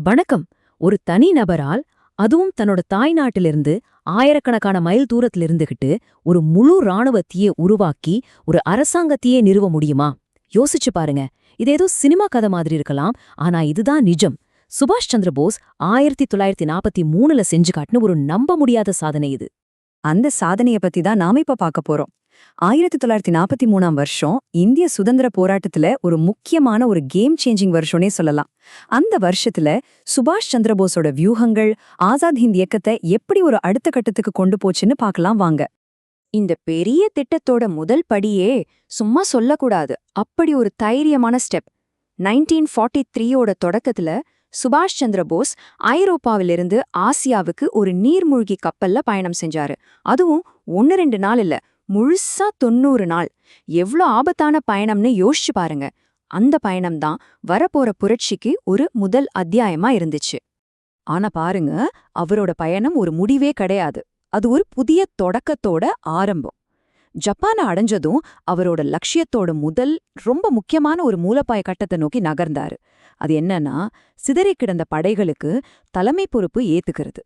வணக்கம். ஒரு தனி நபரால், அதுவும் தன்னோட தாய்நாட்டிலிருந்து ஆயிரக்கணக்கான மைல் தூரத்துல இருந்துகிட்டு ஒரு முழு இராணுவத்தையே உருவாக்கி ஒரு அரசாங்கத்தையே நிறுவ முடியுமா? யோசிச்சு பாருங்க. இது ஏதோ சினிமா கதை மாதிரி இருக்கலாம், ஆனா இதுதான் நிஜம். சுபாஷ் சந்திர போஸ் 1943ல செஞ்சு காட்டின ஒரு நம்ப முடியாத சாதனை இது. அந்த சாதனைய பத்தி தான் நாம இப்ப பார்க்க போறோம். 1943ஆம் வருஷம் இந்திய சுதந்திர போராட்டத்துல ஒரு முக்கியமான ஒரு கேம் சேஞ்சிங் வருஷம்னே சொல்லலாம். அந்த வருஷத்துல சுபாஷ் சந்திர போஸோட வியூகங்கள் ஆசாத் ஹிந்த் இயக்கத்தை எப்படி ஒரு அடுத்த கட்டத்துக்கு கொண்டு போச்சுன்னு பார்க்கலாம் வாங்க. இந்த பெரிய திட்டத்தோட முதல் படியே சும்மா சொல்லக்கூடாது. அப்படி ஒரு தைரியமான ஸ்டெப். 1943ஓட தொடக்கத்துல சுபாஷ் சந்திர போஸ் ஐரோப்பாவிலிருந்து ஆசியாவுக்கு ஒரு நீர்மூழ்கி கப்பல்ல பயணம் செஞ்சாரு. அதுவும் 1-2 நாள் இல்ல, முழுசா 90 நாள். எவ்ளோ ஆபத்தான பயணம்னு யோசிச்சு பாருங்க. அந்த பயணம்தான் வரப்போற புரட்சிக்கு ஒரு முதல் அத்தியாயமா இருந்துச்சு. ஆனா பாருங்க, அவரோட பயணம் ஒரு முடிவே கிடையாது. அது ஒரு புதிய தொடக்கத்தோட ஆரம்பம். ஜப்பான அடைஞ்சதும் அவரோட லட்சியத்தோட முதல் ரொம்ப முக்கியமான ஒரு மூலப்பாய கட்டத்தை நோக்கி நகர்ந்தாரு. அது என்னன்னா, சிதறி கிடந்த படைகளுக்கு தலைமை பொறுப்பு ஏத்துக்கிறது.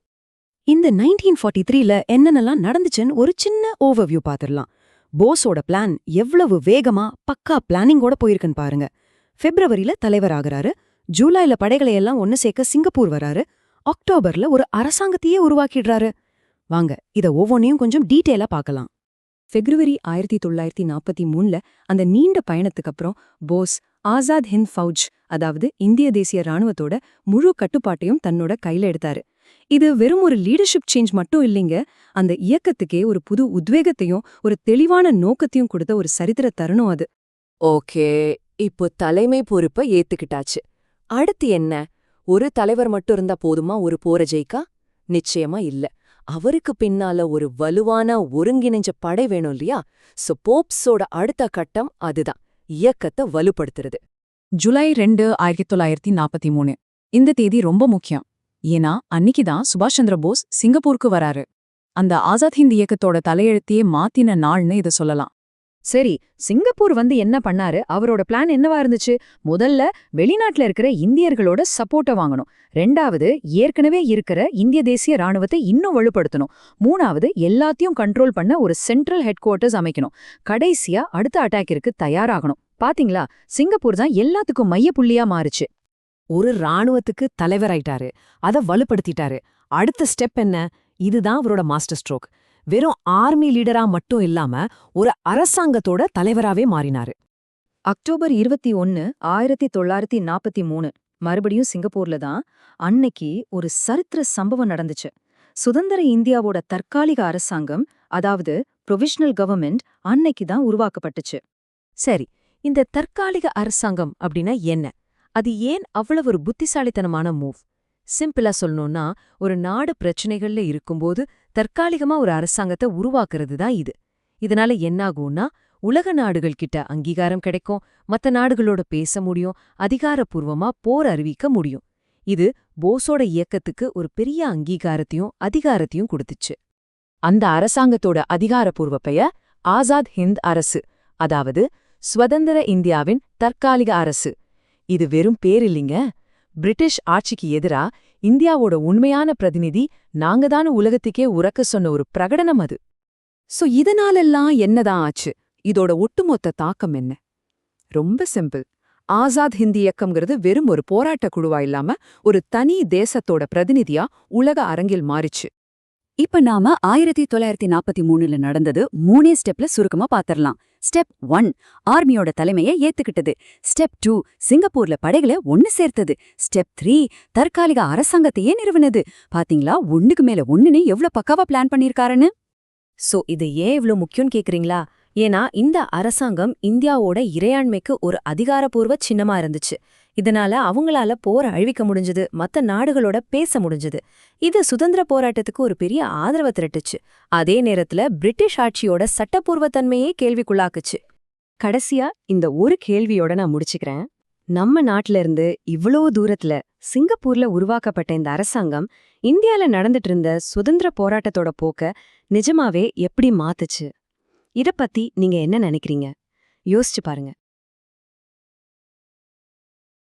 இந்த 1943ல என்னென்னலாம் நடந்துச்சுன்னு ஒரு சின்ன ஓவர்வியூ பாத்துரலாம். போஸோட பிளான் எவ்வளவு வேகமா பக்கா பிளானிங்கோட போயிருக்குன்னு பாருங்க. பிப்ரவரியில தலைவர் ஆகுறாரு, ஜூலைல படைகளை எல்லாம் ஒன்னு சேர்க்க சிங்கப்பூர் வராரு, அக்டோபர்ல ஒரு அரசாங்கத்தையே உருவாக்கிடுறாரு. வாங்க, இத ஒவ்வொன்னையும் கொஞ்சம் டீட்டெயிலா பார்க்கலாம். பிப்ரவரி 1943ல அந்த நீண்ட பயணத்துக்கு அப்புறம் போஸ் ஆசாத் ஹிந்த் ஃபௌஜ், அதாவது இந்திய தேசிய ராணுவத்தோட முழு கட்டுப்பாட்டையும் தன்னோட கையில எடுத்தாரு. இது வெறும் ஒரு லீடர்ஷிப் சேஞ்ச் மட்டும் இல்லைங்க, அந்த இயக்கத்துக்கே ஒரு புது உத்வேகத்தையும் ஒரு தெளிவான நோக்கத்தையும் கொடுத்த ஒரு சரித்திர தருணம் அது. ஓகே, இப்போ தலைமை பொறுப்பை ஏத்துக்கிட்டாச்சு. அடுத்து என்ன? ஒரு தலைவர் மட்டும் இருந்தா போதுமா ஒரு போர ஜெயிக்கா? நிச்சயமா இல்ல. அவருக்கு பின்னால ஒரு வலுவான ஒருங்கிணைஞ்ச படை வேணும் இல்லையா? சோ போப்ஸோட அடுத்த கட்டம் அதுதான், இயக்கத்தை வலுப்படுத்துறது. ஜூலை 2, 1943. இந்த தேதி ரொம்ப முக்கியம். ஏன்னா அன்னிக்குதான் சுபாஷ் சந்திர போஸ் சிங்கப்பூருக்கு வராரு. அந்த ஆசாத் ஹிந்த் இயக்கத்தோட தலையெழுத்தையே மாத்தின நாள்னு இதை சொல்லலாம். சரி, சிங்கப்பூர் வந்து என்ன பண்ணாரு? அவரோட பிளான் என்னவா இருந்துச்சு? முதல்ல வெளிநாட்டுல இருக்கிற இந்தியர்களோட சப்போர்ட்டை வாங்கணும். 2வது, ஏற்கனவே இருக்கிற இந்திய தேசிய ராணுவத்தை இன்னும் வலுப்படுத்தணும். 3வது, எல்லாத்தையும் கண்ட்ரோல் பண்ண ஒரு சென்ட்ரல் ஹெட் குவார்ட்டர்ஸ் அமைக்கணும். கடைசியா அடுத்த அட்டாக்கிற்கு தயாராகணும். பாத்தீங்களா, சிங்கப்பூர் தான் எல்லாத்துக்கும் மையப்புள்ளியா மாறுச்சு. ஒரு ராணுவத்துக்கு தலைவராயிட்டாரு, அத வலுப்படுத்திட்டாரு. அடுத்த ஸ்டெப் என்ன? இதுதான் அவரோட மாஸ்டர் ஸ்ட்ரோக். வெறும் ஆர்மி லீடரா மட்டும் இல்லாம ஒரு அரசாங்கத்தோட தலைவராவே மாறினாரு. அக்டோபர் 21, 1943 மறுபடியும் சிங்கப்பூர்ல தான் அன்னைக்கு ஒரு சரித்திர சம்பவம் நடந்துச்சு. சுதந்திர இந்தியாவோட தற்காலிக அரசாங்கம், அதாவது ப்ரொவிஷனல் கவர்மெண்ட், அன்னைக்கு தான் உருவாக்கப்பட்டுச்சு. சரி, இந்த தற்காலிக அரசாங்கம் அப்படின்னா என்ன? அது ஏன் அவ்வளவு ஒரு புத்திசாலித்தனமான மூவ்? சிம்பிளா சொல்லணும்னா, ஒரு நாடு பிரச்சனைகள்ல இருக்கும்போது தற்காலிகமா ஒரு அரசாங்கத்தை உருவாக்குறது தான் இது. இதனால என்னாகும்னா, உலக நாடுகள் கிட்ட அங்கீகாரம் கிடைக்கும், மத்த நாடுகளோட பேச முடியும், அதிகாரப்பூர்வமா போர் அறிவிக்க முடியும். இது போஸோட இயக்கத்துக்கு ஒரு பெரிய அங்கீகாரத்தையும் அதிகாரத்தையும் கொடுத்துச்சு. அந்த அரசாங்கத்தோட அதிகாரப்பூர்வ பெயர் ஆசாத் ஹிந்த் அரசு, அதாவது சுதந்திர இந்தியாவின் தற்காலிக அரசு. இது வெறும் பேர் இல்லைங்க. பிரிட்டிஷ் ஆட்சிக்கு எதிரா இந்தியாவோட உண்மையான பிரதிநிதி நாங்கதான உலகத்துக்கே உரக்க சொன்ன ஒரு பிரகடனம் அது. சோ இதனாலெல்லாம் என்னதான் ஆச்சு? இதோட ஒட்டுமொத்த தாக்கம் என்ன? ரொம்ப சிம்பிள். ஆசாத் ஹிந்த் இயக்கம்ங்கிறது வெறும் ஒரு போராட்ட குழுவா இல்லாம ஒரு தனி தேசத்தோட பிரதிநிதியா உலக அரங்கில் மாறிச்சு. இப்ப நாம 1943ல நடந்தது 3 ஸ்டெப்ல சுருக்கமா பாத்திரலாம். ஸ்டெப் 1, ஆர்மியோட தலைமையை ஏத்துக்கிட்டது. ஸ்டெப் 2, சிங்கப்பூர்ல படைகளை ஒன்னு சேர்த்தது. ஸ்டெப் 3, தற்காலிக அரசாங்கத்தையே நிறுவனது. பாத்தீங்களா, ஒண்ணுக்கு மேல ஒண்ணுன்னு எவ்வளவு பக்காவா பிளான் பண்ணிருக்காருன்னு. சோ இது ஏன் இவ்ளோ முக்கியம்னு கேக்குறீங்களா? ஏன்னா இந்த அரசாங்கம் இந்தியாவோட இறையாண்மைக்கு ஒரு அதிகாரப்பூர்வ சின்னமா இருந்துச்சு. இதனால அவங்களால போரை அழிவிக்க முடிஞ்சது, மத்த நாடுகளோட பேச முடிஞ்சது. இது சுதந்திர போராட்டத்துக்கு ஒரு பெரிய ஆதரவை திரட்டுச்சு. அதே நேரத்துல பிரிட்டிஷ் ஆட்சியோட சட்டப்பூர்வத்தன்மையே கேள்விக்குள்ளாக்குச்சு. கடைசியா இந்த ஒரு கேள்வியோட நான் முடிச்சுக்கிறேன். நம்ம நாட்டுல இருந்து இவ்வளோ தூரத்துல சிங்கப்பூர்ல உருவாக்கப்பட்ட இந்த அரசாங்கம் இந்தியால நடந்துட்டு இருந்த சுதந்திர போராட்டத்தோட போக்க நிஜமாவே எப்படி மாத்துச்சு? இத பத்தி நீங்க என்ன நினைக்கிறீங்க? யோசிச்சு பாருங்க.